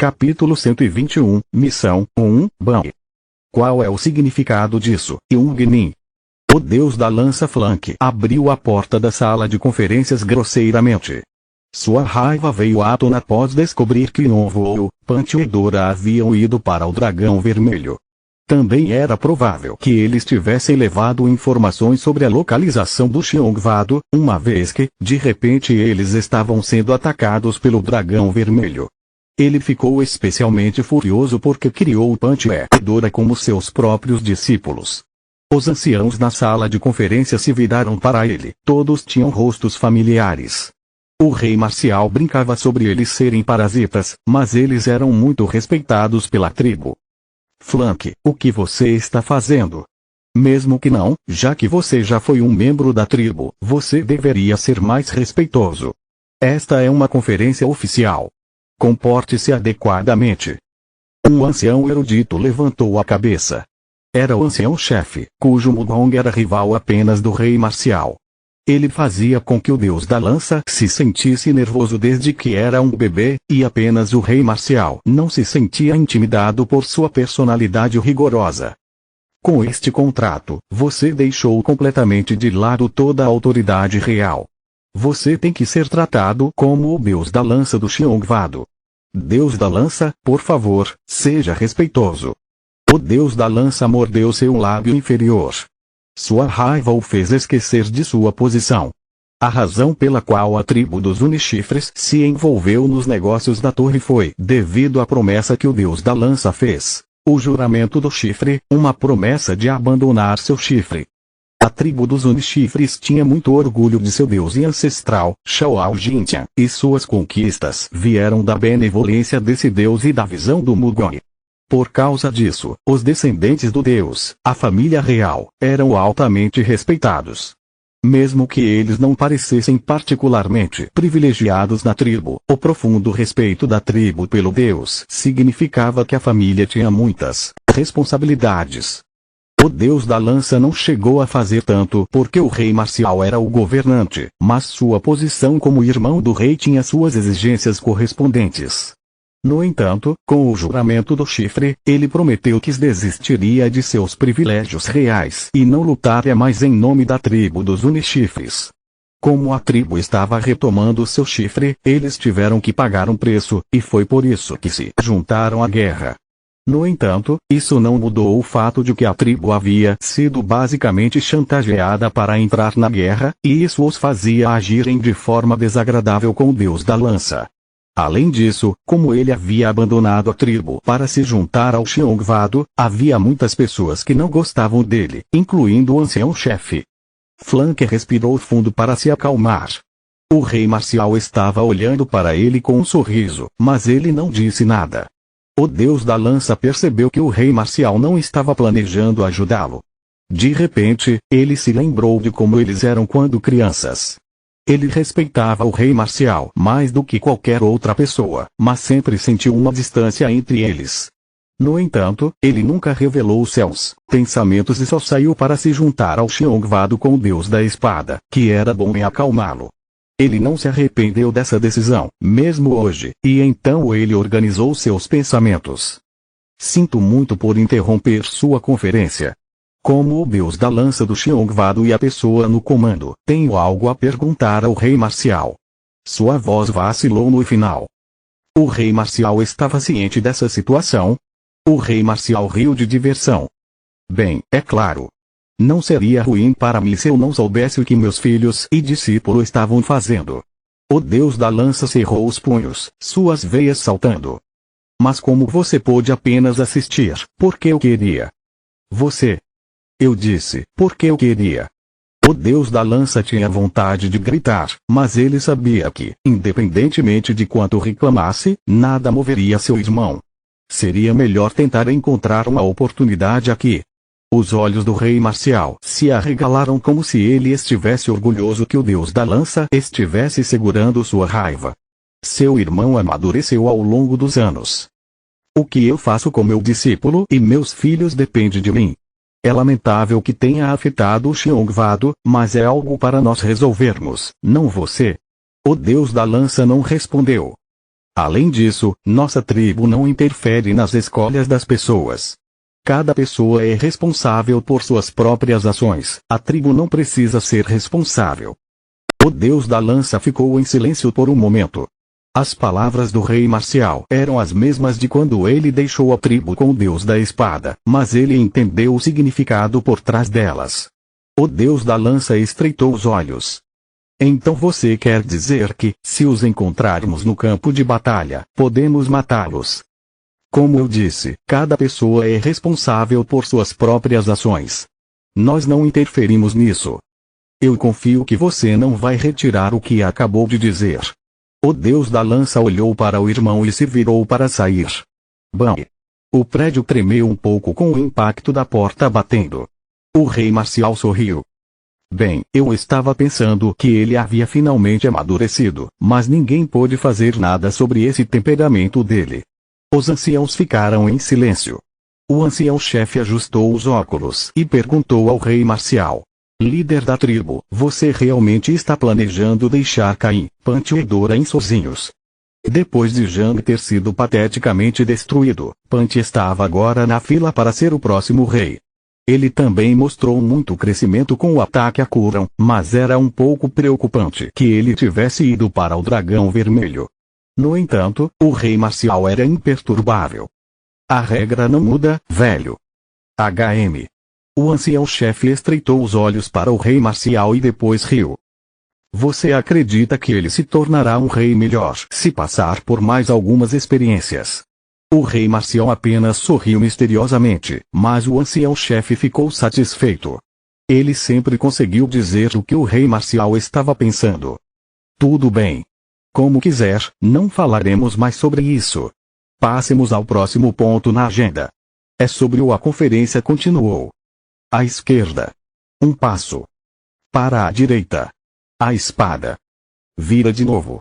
Capítulo 121, Missão 1, Bang. Qual é o significado disso, Young-min? O deus da lança Flank abriu a porta da sala de conferências grosseiramente. Sua raiva veio à tona após descobrir que Yonwoo, Punch e Dora haviam ido para o Dragão Vermelho. Também era provável que eles tivessem levado informações sobre a localização do Xiongvado, uma vez que, de repente eles estavam sendo atacados pelo Dragão Vermelho. Ele ficou especialmente furioso porque criou Punch e Dora como seus próprios discípulos. Os anciãos na sala de conferência se viraram para ele, todos tinham rostos familiares. O rei marcial brincava sobre eles serem parasitas, mas eles eram muito respeitados pela tribo. Flank, o que você está fazendo? Mesmo que não, já que você já foi um membro da tribo, você deveria ser mais respeitoso. Esta é uma conferência oficial. Comporte-se adequadamente. Um ancião erudito levantou a cabeça. Era o ancião-chefe, cujo Mugong era rival apenas do rei marcial. Ele fazia com que o deus da lança se sentisse nervoso desde que era um bebê, e apenas o rei marcial não se sentia intimidado por sua personalidade rigorosa. Com este contrato, você deixou completamente de lado toda a autoridade real. Você tem que ser tratado como o deus da lança do Xiongvado. Deus da lança, por favor, seja respeitoso. O deus da lança mordeu seu lábio inferior. Sua raiva o fez esquecer de sua posição. A razão pela qual a tribo dos Unichifres se envolveu nos negócios da torre foi devido à promessa que o deus da lança fez. O juramento do chifre, uma promessa de abandonar seu chifre. A tribo dos Unichifres tinha muito orgulho de seu deus e ancestral, Xiao Jintian, e suas conquistas vieram da benevolência desse deus e da visão do Mugong. Por causa disso, os descendentes do deus, a família real, eram altamente respeitados. Mesmo que eles não parecessem particularmente privilegiados na tribo, o profundo respeito da tribo pelo deus significava que a família tinha muitas responsabilidades. O deus da lança não chegou a fazer tanto porque o rei marcial era o governante, mas sua posição como irmão do rei tinha suas exigências correspondentes. No entanto, com o juramento do chifre, ele prometeu que desistiria de seus privilégios reais e não lutaria mais em nome da tribo dos Unichifres. Como a tribo estava retomando seu chifre, eles tiveram que pagar um preço, e foi por isso que se juntaram à guerra. No entanto, isso não mudou o fato de que a tribo havia sido basicamente chantageada para entrar na guerra, e isso os fazia agirem de forma desagradável com o deus da lança. Além disso, como ele havia abandonado a tribo para se juntar ao Xiongvado, havia muitas pessoas que não gostavam dele, incluindo o ancião-chefe. Flank respirou fundo para se acalmar. O rei marcial estava olhando para ele com um sorriso, mas ele não disse nada. O deus da lança percebeu que o rei marcial não estava planejando ajudá-lo. De repente, ele se lembrou de como eles eram quando crianças. Ele respeitava o rei marcial mais do que qualquer outra pessoa, mas sempre sentiu uma distância entre eles. No entanto, ele nunca revelou seus pensamentos e só saiu para se juntar ao Xiongvado com o deus da espada, que era bom em acalmá-lo. Ele não se arrependeu dessa decisão, mesmo hoje, e então ele organizou seus pensamentos. Sinto muito por interromper sua conferência. Como o deus da lança do Xiongvado e a pessoa no comando, tenho algo a perguntar ao rei marcial. Sua voz vacilou no final. O rei marcial estava ciente dessa situação? O rei marcial riu de diversão. Bem, é claro. Não seria ruim para mim se eu não soubesse o que meus filhos e discípulos estavam fazendo. O deus da lança cerrou os punhos, suas veias saltando. Mas como você pôde apenas assistir, porque eu queria. Você. Eu disse, porque eu queria. O deus da lança tinha vontade de gritar, mas ele sabia que, independentemente de quanto reclamasse, nada moveria seu irmão. Seria melhor tentar encontrar uma oportunidade aqui. Os olhos do rei marcial se arregalaram como se ele estivesse orgulhoso que o deus da lança estivesse segurando sua raiva. Seu irmão amadureceu ao longo dos anos. O que eu faço com meu discípulo e meus filhos depende de mim. É lamentável que tenha afetado o Xiongvado, mas é algo para nós resolvermos, não você. O deus da lança não respondeu. Além disso, nossa tribo não interfere nas escolhas das pessoas. Cada pessoa é responsável por suas próprias ações. A tribo não precisa ser responsável. O deus da lança ficou em silêncio por um momento. As palavras do rei marcial eram as mesmas de quando ele deixou a tribo com o deus da espada, mas ele entendeu o significado por trás delas. O deus da lança estreitou os olhos. Então você quer dizer que, se os encontrarmos no campo de batalha, podemos matá-los? Como eu disse, cada pessoa é responsável por suas próprias ações. Nós não interferimos nisso. Eu confio que você não vai retirar o que acabou de dizer. O deus da lança olhou para o irmão e se virou para sair. Bam! O prédio tremeu um pouco com o impacto da porta batendo. O rei marcial sorriu. Bem, eu estava pensando que ele havia finalmente amadurecido, mas ninguém pôde fazer nada sobre esse temperamento dele. Os anciãos ficaram em silêncio. O ancião-chefe ajustou os óculos e perguntou ao rei marcial: líder da tribo, você realmente está planejando deixar Caim, Punch e Dora sozinhos? Depois de Jang ter sido pateticamente destruído, Punch estava agora na fila para ser o próximo rei. Ele também mostrou muito crescimento com o ataque a Kuran, mas era um pouco preocupante que ele tivesse ido para o dragão vermelho. No entanto, o rei marcial era imperturbável. A regra não muda, velho. HM. O ancião-chefe estreitou os olhos para o rei marcial e depois riu. Você acredita que ele se tornará um rei melhor se passar por mais algumas experiências? O rei marcial apenas sorriu misteriosamente, mas o ancião-chefe ficou satisfeito. Ele sempre conseguiu dizer o que o rei marcial estava pensando. Tudo bem. Como quiser, não falaremos mais sobre isso. Passemos ao próximo ponto na agenda. É sobre a conferência continuou. À esquerda. Um passo. Para a direita. A espada. Vira de novo.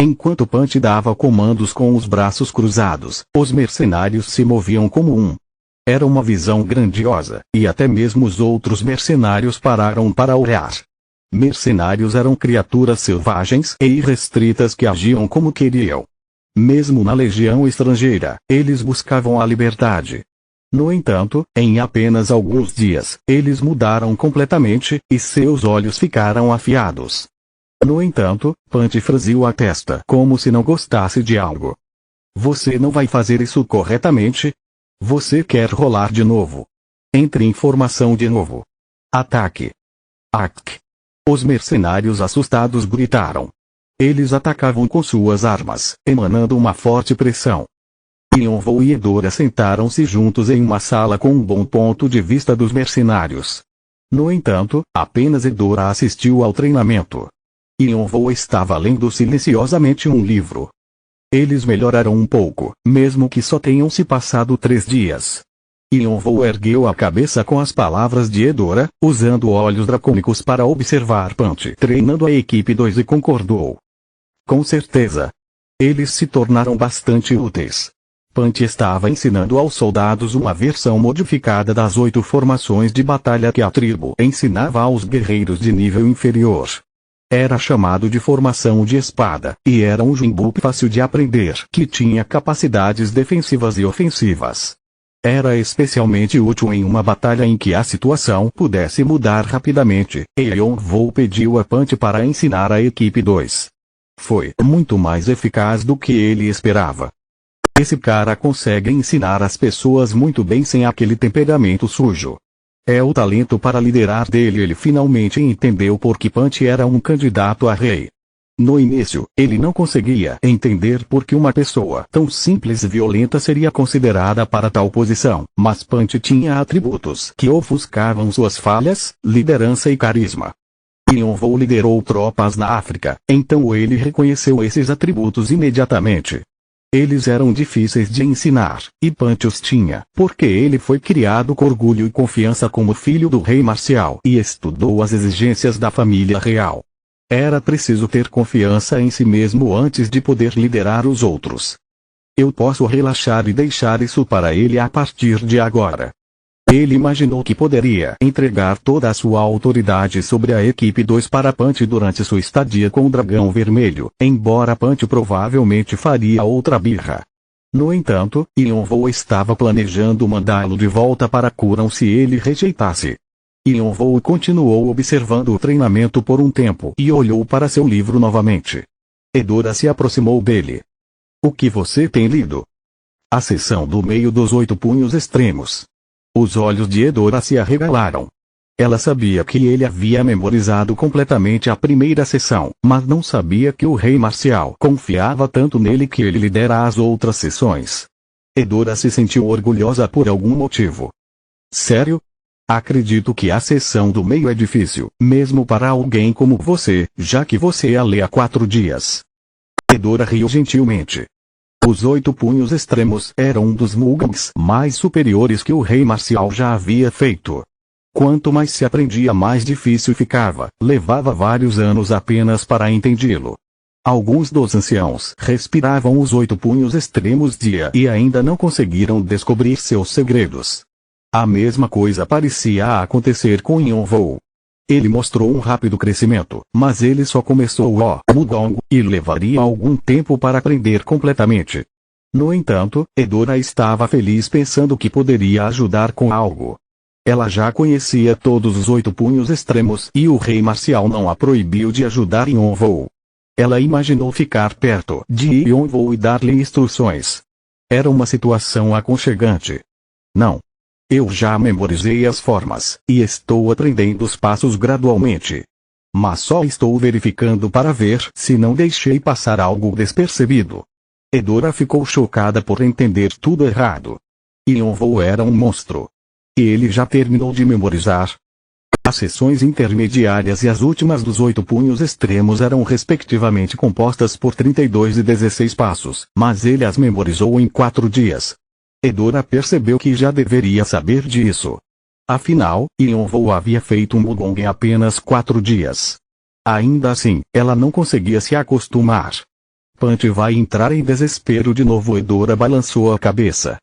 Enquanto Punch dava comandos com os braços cruzados, os mercenários se moviam como um. Era uma visão grandiosa, e até mesmo os outros mercenários pararam para olhar. Mercenários eram criaturas selvagens e irrestritas que agiam como queriam. Mesmo na legião estrangeira, eles buscavam a liberdade. No entanto, em apenas alguns dias, eles mudaram completamente, e seus olhos ficaram afiados. No entanto, Punch franziu a testa como se não gostasse de algo. Você não vai fazer isso corretamente? Você quer rolar de novo? Entre em formação de novo. Ataque. Ac. Os mercenários assustados gritaram. Eles atacavam com suas armas, emanando uma forte pressão. Yonvo e Edora sentaram-se juntos em uma sala com um bom ponto de vista dos mercenários. No entanto, apenas Edora assistiu ao treinamento. Yonvo estava lendo silenciosamente um livro. Eles melhoraram um pouco, mesmo que só tenham se passado 3 dias. Yonvo ergueu a cabeça com as palavras de Edora, usando olhos dracônicos para observar Punch treinando a equipe 2 e concordou. Com certeza. Eles se tornaram bastante úteis. Punch estava ensinando aos soldados uma versão modificada das 8 formações de batalha que a tribo ensinava aos guerreiros de nível inferior. Era chamado de formação de espada, e era um Jinbuku fácil de aprender que tinha capacidades defensivas e ofensivas. Era especialmente útil em uma batalha em que a situação pudesse mudar rapidamente, e Yonvo pediu a Punch para ensinar a equipe 2. Foi muito mais eficaz do que ele esperava. Esse cara consegue ensinar as pessoas muito bem sem aquele temperamento sujo. É o talento para liderar dele. Ele finalmente entendeu por que Punch era um candidato a rei. No início, ele não conseguia entender por que uma pessoa tão simples e violenta seria considerada para tal posição, mas Punch tinha atributos que ofuscavam suas falhas, liderança e carisma. Yonvo liderou tropas na África, então ele reconheceu esses atributos imediatamente. Eles eram difíceis de ensinar, e Punch os tinha, porque ele foi criado com orgulho e confiança como filho do rei marcial e estudou as exigências da família real. Era preciso ter confiança em si mesmo antes de poder liderar os outros. Eu posso relaxar e deixar isso para ele a partir de agora. Ele imaginou que poderia entregar toda a sua autoridade sobre a equipe 2 para Punch durante sua estadia com o Dragão Vermelho, embora Punch provavelmente faria outra birra. No entanto, Yonvou estava planejando mandá-lo de volta para Kuron se ele rejeitasse. Yonvou continuou observando o treinamento por um tempo e olhou para seu livro novamente. Edora se aproximou dele. O que você tem lido? A seção do meio dos 8 punhos extremos. Os olhos de Edora se arregalaram. Ela sabia que ele havia memorizado completamente a primeira sessão, mas não sabia que o rei marcial confiava tanto nele que ele lidera as outras sessões. Edora se sentiu orgulhosa por algum motivo. Sério? Acredito que a seção do meio é difícil, mesmo para alguém como você, já que você a lê há 4 dias. Edora riu gentilmente. Os 8 punhos extremos eram um dos mugens mais superiores que o rei marcial já havia feito. Quanto mais se aprendia, mais difícil ficava, levava vários anos apenas para entendê-lo. Alguns dos anciãos respiravam os 8 punhos extremos dia e ainda não conseguiram descobrir seus segredos. A mesma coisa parecia acontecer com Yonvou. Ele mostrou um rápido crescimento, mas ele só começou o Mudong, e levaria algum tempo para aprender completamente. No entanto, Edora estava feliz pensando que poderia ajudar com algo. Ela já conhecia todos os 8 punhos extremos e o rei marcial não a proibiu de ajudar Yonvou. Ela imaginou ficar perto de Yonvou e dar-lhe instruções. Era uma situação aconchegante. Não. Eu já memorizei as formas, e estou aprendendo os passos gradualmente. Mas só estou verificando para ver se não deixei passar algo despercebido. Edora ficou chocada por entender tudo errado. Yonvou era um monstro. E ele já terminou de memorizar. As sessões intermediárias e as últimas dos 8 punhos extremos eram respectivamente compostas por 32 e 16 passos, mas ele as memorizou em 4 dias. Edora percebeu que já deveria saber disso. Afinal, Yonvou havia feito um Mudong em apenas 4 dias. Ainda assim, ela não conseguia se acostumar. Punch vai entrar em desespero de novo. Edora balançou a cabeça.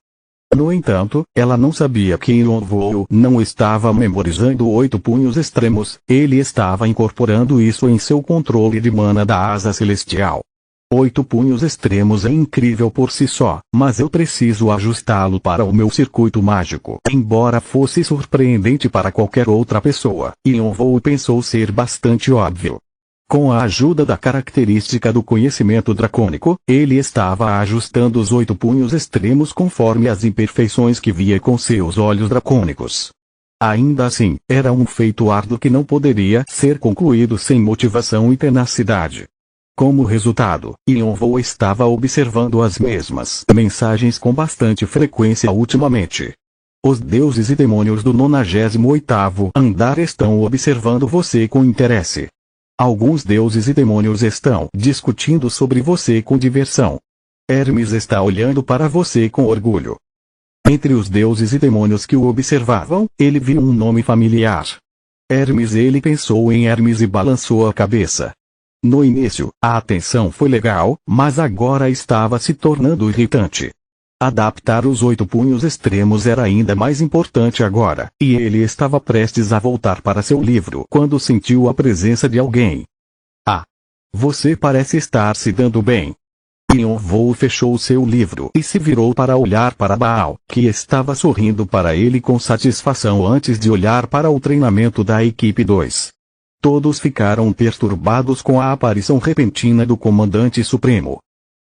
No entanto, ela não sabia que Yonvou não estava memorizando 8 punhos extremos, ele estava incorporando isso em seu controle de mana da asa celestial. 8 punhos extremos é incrível por si só, mas eu preciso ajustá-lo para o meu circuito mágico. Embora fosse surpreendente para qualquer outra pessoa, Yonvou pensou ser bastante óbvio. Com a ajuda da característica do conhecimento dracônico, ele estava ajustando os 8 punhos extremos conforme as imperfeições que via com seus olhos dracônicos. Ainda assim, era um feito árduo que não poderia ser concluído sem motivação e tenacidade. Como resultado, Yonvou estava observando as mesmas mensagens com bastante frequência ultimamente. Os deuses e demônios do 98º andar estão observando você com interesse. Alguns deuses e demônios estão discutindo sobre você com diversão. Hermes está olhando para você com orgulho. Entre os deuses e demônios que o observavam, ele viu um nome familiar. Hermes. Ele pensou em Hermes e balançou a cabeça. No início, a atenção foi legal, mas agora estava se tornando irritante. Adaptar os 8 punhos extremos era ainda mais importante agora, e ele estava prestes a voltar para seu livro quando sentiu a presença de alguém. Ah! Você parece estar se dando bem. Yonvou fechou seu livro e se virou para olhar para Baal, que estava sorrindo para ele com satisfação antes de olhar para o treinamento da equipe 2. Todos ficaram perturbados com a aparição repentina do comandante supremo.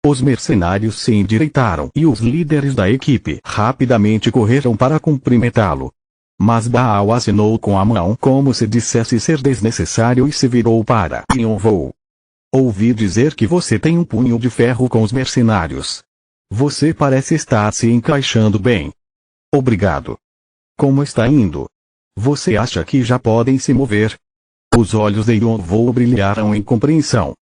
Os mercenários se endireitaram e os líderes da equipe rapidamente correram para cumprimentá-lo. Mas Baal acenou com a mão como se dissesse ser desnecessário e se virou para Yonvou. Ouvi dizer que você tem um punho de ferro com os mercenários. Você parece estar se encaixando bem. Obrigado. Como está indo? Você acha que já podem se mover? Os olhos de Yonvou brilharam em compreensão.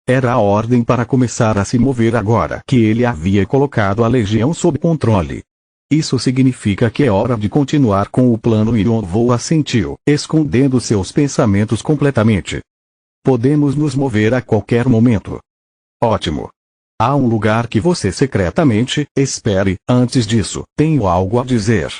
Era a ordem para começar a se mover agora que ele havia colocado a legião sob controle. Isso significa que é hora de continuar com o plano. Yonvou assentiu, escondendo seus pensamentos completamente. Podemos nos mover a qualquer momento. Ótimo. Há um lugar que você secretamente, espere, antes disso, tenho algo a dizer.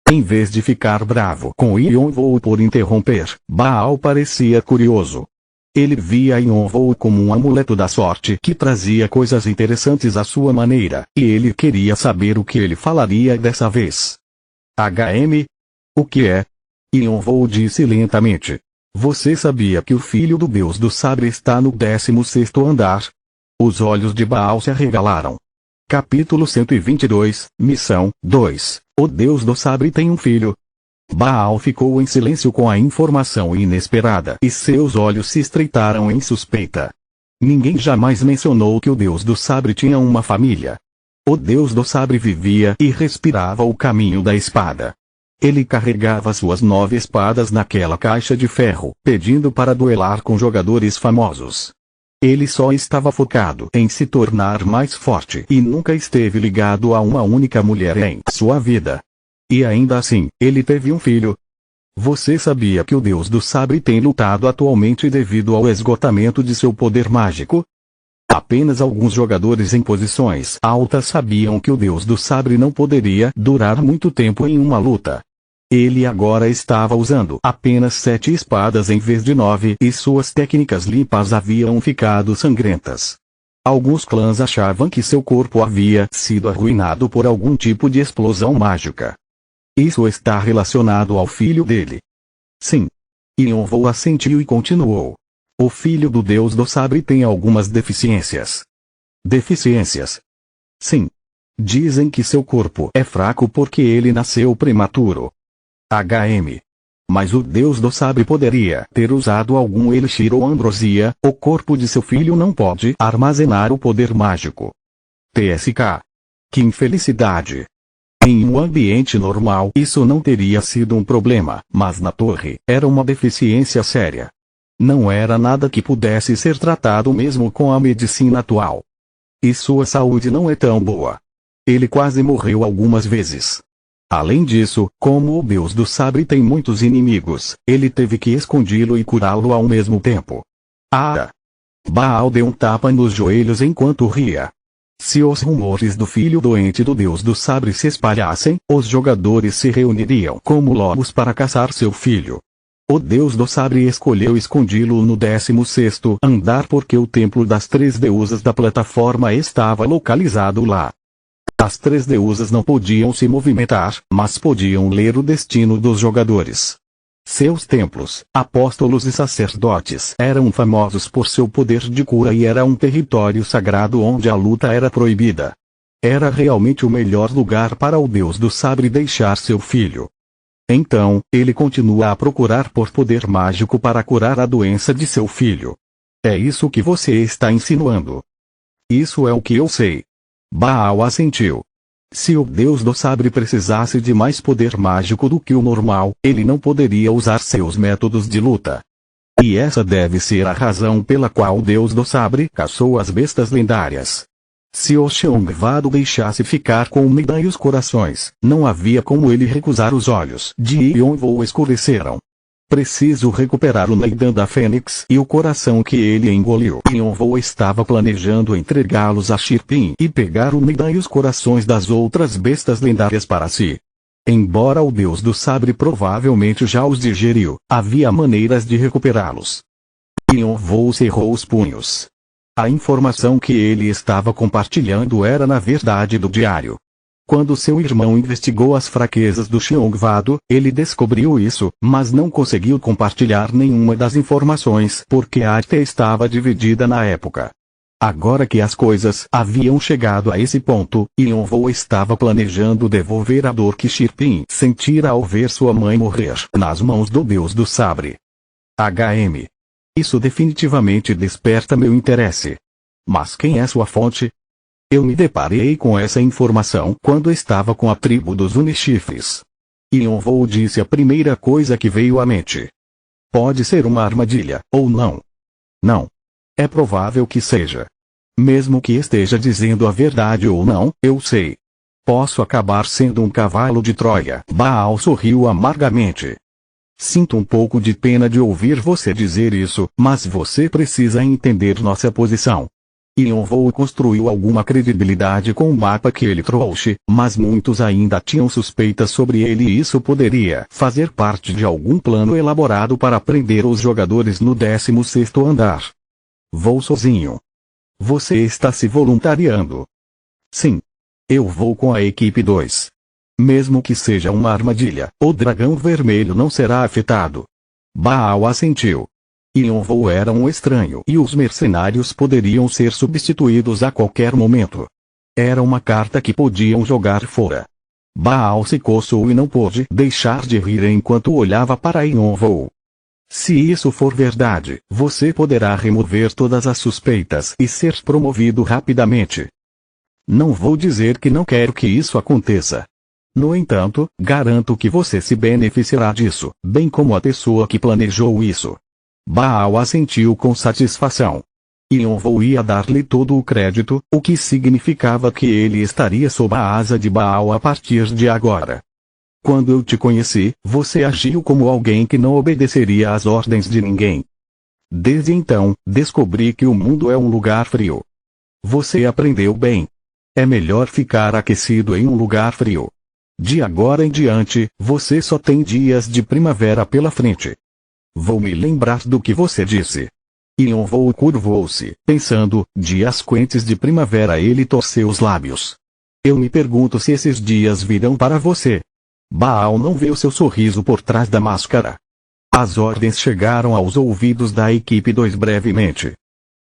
Em vez de ficar bravo com Yonvou por interromper, Baal parecia curioso. Ele via Yonvou como um amuleto da sorte que trazia coisas interessantes à sua maneira, e ele queria saber o que ele falaria dessa vez. O que é? Yonvou disse lentamente. Você sabia que o filho do Deus do Sabre está no 16º andar? Os olhos de Baal se arregalaram. Capítulo 122, Missão 2. O Deus do Sabre tem um filho. Baal ficou em silêncio com a informação inesperada e seus olhos se estreitaram em suspeita. Ninguém jamais mencionou que o Deus do Sabre tinha uma família. O Deus do Sabre vivia e respirava o caminho da espada. Ele carregava suas 9 espadas naquela caixa de ferro, pedindo para duelar com jogadores famosos. Ele só estava focado em se tornar mais forte e nunca esteve ligado a uma única mulher em sua vida. E ainda assim, ele teve um filho. Você sabia que o Deus do Sabre tem lutado atualmente devido ao esgotamento de seu poder mágico? Apenas alguns jogadores em posições altas sabiam que o Deus do Sabre não poderia durar muito tempo em uma luta. Ele agora estava usando apenas 7 espadas em vez de 9 e suas técnicas limpas haviam ficado sangrentas. Alguns clãs achavam que seu corpo havia sido arruinado por algum tipo de explosão mágica. Isso está relacionado ao filho dele. Sim. Yonvou assentiu e continuou. O filho do Deus do Sabre tem algumas deficiências. Deficiências? Sim. Dizem que seu corpo é fraco porque ele nasceu prematuro. Mas o Deus do Sabre poderia ter usado algum elixir ou ambrosia, o corpo de seu filho não pode armazenar o poder mágico. TSK. Que infelicidade. Em um ambiente normal isso não teria sido um problema, mas na torre, era uma deficiência séria. Não era nada que pudesse ser tratado mesmo com a medicina atual. E sua saúde não é tão boa. Ele quase morreu algumas vezes. Além disso, como o Deus do Sabre tem muitos inimigos, ele teve que escondê-lo e curá-lo ao mesmo tempo. Baal deu um tapa nos joelhos enquanto ria. Se os rumores do filho doente do Deus do Sabre se espalhassem, os jogadores se reuniriam como lobos para caçar seu filho. O Deus do Sabre escolheu escondê-lo no 16º andar porque o templo das 3 deusas da plataforma estava localizado lá. As 3 deusas não podiam se movimentar, mas podiam ler o destino dos jogadores. Seus templos, apóstolos e sacerdotes eram famosos por seu poder de cura e era um território sagrado onde a luta era proibida. Era realmente o melhor lugar para o Deus do Sabre deixar seu filho. Então, ele continua a procurar por poder mágico para curar a doença de seu filho. É isso que você está insinuando. Isso é o que eu sei. Baal assentiu. Se o Deus do Sabre precisasse de mais poder mágico do que o normal, ele não poderia usar seus métodos de luta. E essa deve ser a razão pela qual o Deus do Sabre caçou as bestas lendárias. Se o Xiongvado deixasse ficar com o Neidan e os corações, não havia como ele recusar. Os olhos de Yonvou escureceram. Preciso recuperar o Neidan da Fênix e o coração que ele engoliu. Yonvou estava planejando entregá-los a Shirpin e pegar o Neidan e os corações das outras bestas lendárias para si. Embora o Deus do Sabre provavelmente já os digeriu, havia maneiras de recuperá-los. Yonvou cerrou os punhos. A informação que ele estava compartilhando era na verdade do diário. Quando seu irmão investigou as fraquezas do Xiongvado, ele descobriu isso, mas não conseguiu compartilhar nenhuma das informações porque a arte estava dividida na época. Agora que as coisas haviam chegado a esse ponto, Yonvou estava planejando devolver a dor que Shirpin sentira ao ver sua mãe morrer nas mãos do Deus do Sabre. Isso definitivamente desperta meu interesse. Mas quem é sua fonte? Eu me deparei com essa informação quando estava com a tribo dos Unichifres. Yonvou disse a primeira coisa que veio à mente. Pode ser uma armadilha, ou não. Não. É provável que seja. Mesmo que esteja dizendo a verdade ou não, eu sei. Posso acabar sendo um cavalo de Troia. Baal sorriu amargamente. Sinto um pouco de pena de ouvir você dizer isso, mas você precisa entender nossa posição. Yonvou construiu alguma credibilidade com o mapa que ele trouxe, mas muitos ainda tinham suspeitas sobre ele e isso poderia fazer parte de algum plano elaborado para prender os jogadores no 16º andar. Vou sozinho. Você está se voluntariando? Sim. Eu vou com a equipe 2. Mesmo que seja uma armadilha, o dragão vermelho não será afetado. Baal assentiu. Yonvou era um estranho e os mercenários poderiam ser substituídos a qualquer momento. Era uma carta que podiam jogar fora. Baal se coçou e não pôde deixar de rir enquanto olhava para Yonvou. Se isso for verdade, você poderá remover todas as suspeitas e ser promovido rapidamente. Não vou dizer que não quero que isso aconteça. No entanto, garanto que você se beneficiará disso, bem como a pessoa que planejou isso. Baal assentiu com satisfação. Yonvou ia dar-lhe todo o crédito, o que significava que ele estaria sob a asa de Baal a partir de agora. Quando eu te conheci, você agiu como alguém que não obedeceria às ordens de ninguém. Desde então, descobri que o mundo é um lugar frio. Você aprendeu bem. É melhor ficar aquecido em um lugar frio. De agora em diante, você só tem dias de primavera pela frente. Vou me lembrar do que você disse. Yonvou curvou-se, pensando, dias quentes de primavera. Ele torceu os lábios. Eu me pergunto se esses dias virão para você. Baal não vê o seu sorriso por trás da máscara. As ordens chegaram aos ouvidos da equipe 2 brevemente.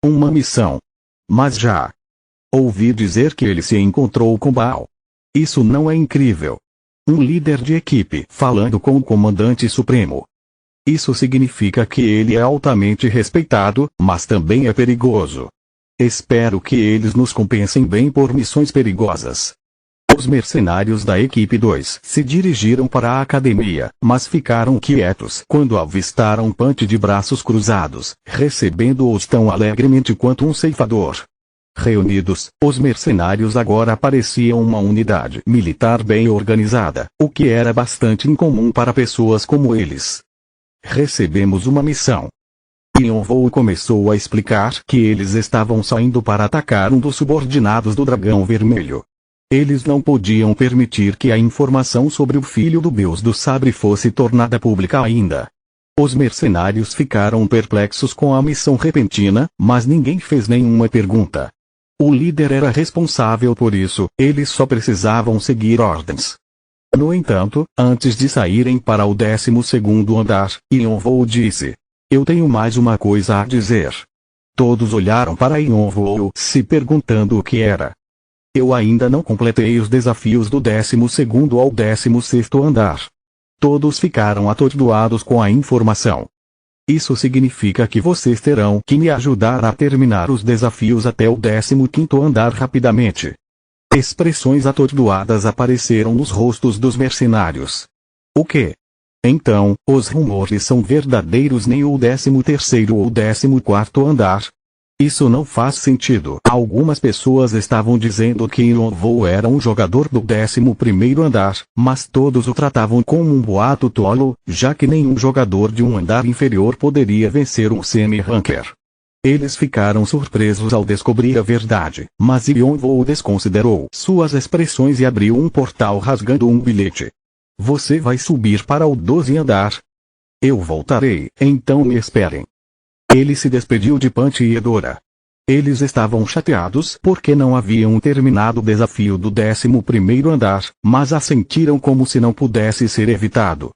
Uma missão. Mas já. Ouvi dizer que ele se encontrou com Baal. Isso não é incrível? Um líder de equipe falando com o comandante supremo. Isso significa que ele é altamente respeitado, mas também é perigoso. Espero que eles nos compensem bem por missões perigosas. Os mercenários da equipe 2 se dirigiram para a academia, mas ficaram quietos quando avistaram Punch de braços cruzados, recebendo-os tão alegremente quanto um ceifador. Reunidos, os mercenários agora pareciam uma unidade militar bem organizada, o que era bastante incomum para pessoas como eles. Recebemos uma missão. Yonvou começou a explicar que eles estavam saindo para atacar um dos subordinados do Dragão Vermelho. Eles não podiam permitir que a informação sobre o filho do Deus do Sabre fosse tornada pública ainda. Os mercenários ficaram perplexos com a missão repentina, mas ninguém fez nenhuma pergunta. O líder era responsável por isso, eles só precisavam seguir ordens. No entanto, antes de saírem para o 12º andar, Yonvou disse: eu tenho mais uma coisa a dizer. Todos olharam para Yonvou, se perguntando o que era. Eu ainda não completei os desafios do 12º ao 16º andar. Todos ficaram atordoados com a informação. Isso significa que vocês terão que me ajudar a terminar os desafios até o 15º andar rapidamente. Expressões atordoadas apareceram nos rostos dos mercenários. O quê? Então, os rumores são verdadeiros? Nem o 13º ou 14º andar? Isso não faz sentido. Algumas pessoas estavam dizendo que Yonvou era um jogador do 11º andar, mas todos o tratavam como um boato tolo, já que nenhum jogador de um andar inferior poderia vencer um semi-ranker. Eles ficaram surpresos ao descobrir a verdade, mas Yonvou desconsiderou suas expressões e abriu um portal rasgando um bilhete. Você vai subir para o 12º andar? Eu voltarei, então me esperem. Ele se despediu de Punch e Edora. Eles estavam chateados porque não haviam terminado o desafio do 11º andar, mas assentiram como se não pudesse ser evitado.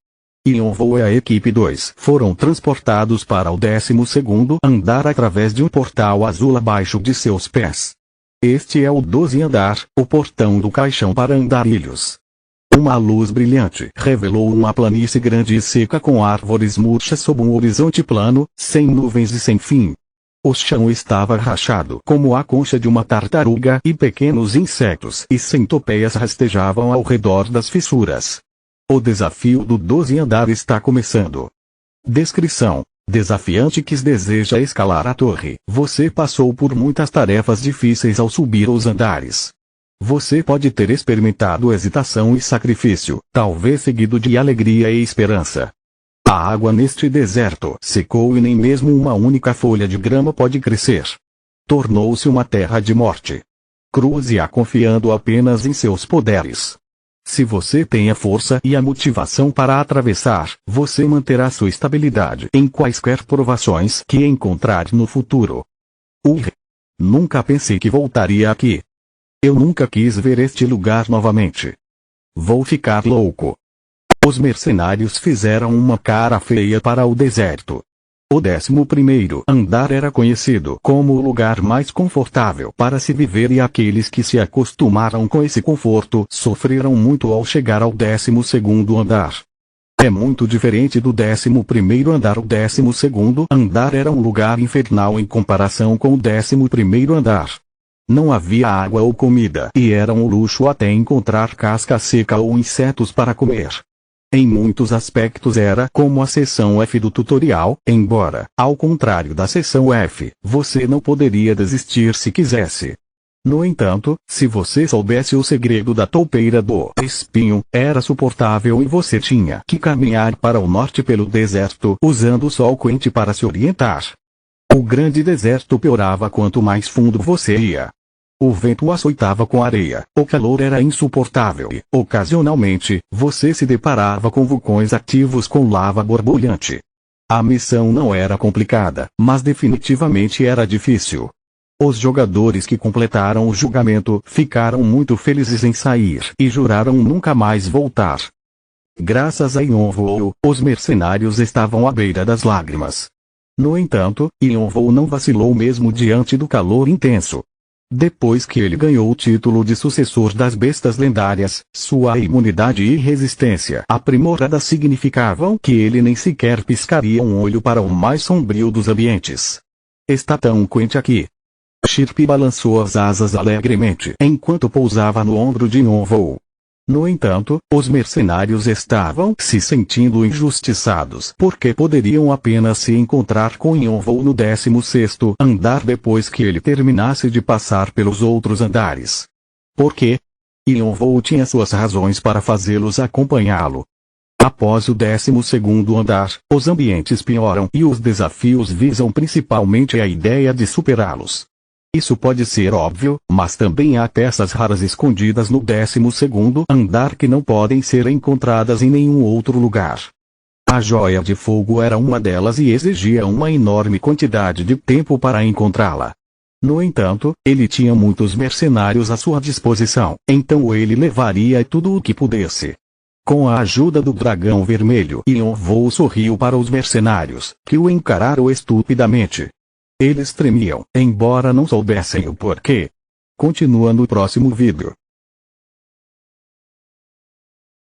Yonvou e a equipe 2 foram transportados para o 12º andar através de um portal azul abaixo de seus pés. Este é o 12º andar, o portão do caixão para andarilhos. Uma luz brilhante revelou uma planície grande e seca com árvores murchas sob um horizonte plano, sem nuvens e sem fim. O chão estava rachado como a concha de uma tartaruga e pequenos insetos e centopeias rastejavam ao redor das fissuras. O desafio do 12º andar está começando. Descrição: desafiante que deseja escalar a torre. Você passou por muitas tarefas difíceis ao subir os andares. Você pode ter experimentado hesitação e sacrifício, talvez seguido de alegria e esperança. A água neste deserto secou e nem mesmo uma única folha de grama pode crescer. Tornou-se uma terra de morte. Cruze-a confiando apenas em seus poderes. Se você tem a força e a motivação para atravessar, você manterá sua estabilidade em quaisquer provações que encontrar no futuro. Nunca pensei que voltaria aqui. Eu nunca quis ver este lugar novamente. Vou ficar louco. Os mercenários fizeram uma cara feia para o deserto. O 11º andar era conhecido como o lugar mais confortável para se viver e aqueles que se acostumaram com esse conforto sofreram muito ao chegar ao 12º andar. É muito diferente do 11º andar. O 12º andar era um lugar infernal em comparação com o 11º andar. Não havia água ou comida e era um luxo até encontrar casca seca ou insetos para comer. Em muitos aspectos era como a seção F do tutorial, embora, ao contrário da seção F, você não poderia desistir se quisesse. No entanto, se você soubesse o segredo da toupeira do espinho, era suportável e você tinha que caminhar para o norte pelo deserto usando o sol quente para se orientar. O grande deserto piorava quanto mais fundo você ia. O vento açoitava com areia, o calor era insuportável e, ocasionalmente, você se deparava com vulcões ativos com lava borbulhante. A missão não era complicada, mas definitivamente era difícil. Os jogadores que completaram o julgamento ficaram muito felizes em sair e juraram nunca mais voltar. Graças a Yonvou, os mercenários estavam à beira das lágrimas. No entanto, Yonvou não vacilou mesmo diante do calor intenso. Depois que ele ganhou o título de sucessor das bestas lendárias, sua imunidade e resistência aprimorada significavam que ele nem sequer piscaria um olho para o mais sombrio dos ambientes. Está tão quente aqui. Chirp balançou as asas alegremente enquanto pousava no ombro de Yonvou. No entanto, os mercenários estavam se sentindo injustiçados porque poderiam apenas se encontrar com Yonvou no 16º andar depois que ele terminasse de passar pelos outros andares. Por quê? Yonvou tinha suas razões para fazê-los acompanhá-lo. Após o 12º andar, os ambientes pioram e os desafios visam principalmente a ideia de superá-los. Isso pode ser óbvio, mas também há peças raras escondidas no 12º andar que não podem ser encontradas em nenhum outro lugar. A joia de fogo era uma delas e exigia uma enorme quantidade de tempo para encontrá-la. No entanto, ele tinha muitos mercenários à sua disposição, então ele levaria tudo o que pudesse. Com a ajuda do dragão vermelho, Yonvou sorriu para os mercenários, que o encararam estupidamente. Eles tremiam, embora não soubessem o porquê. Continua no próximo vídeo.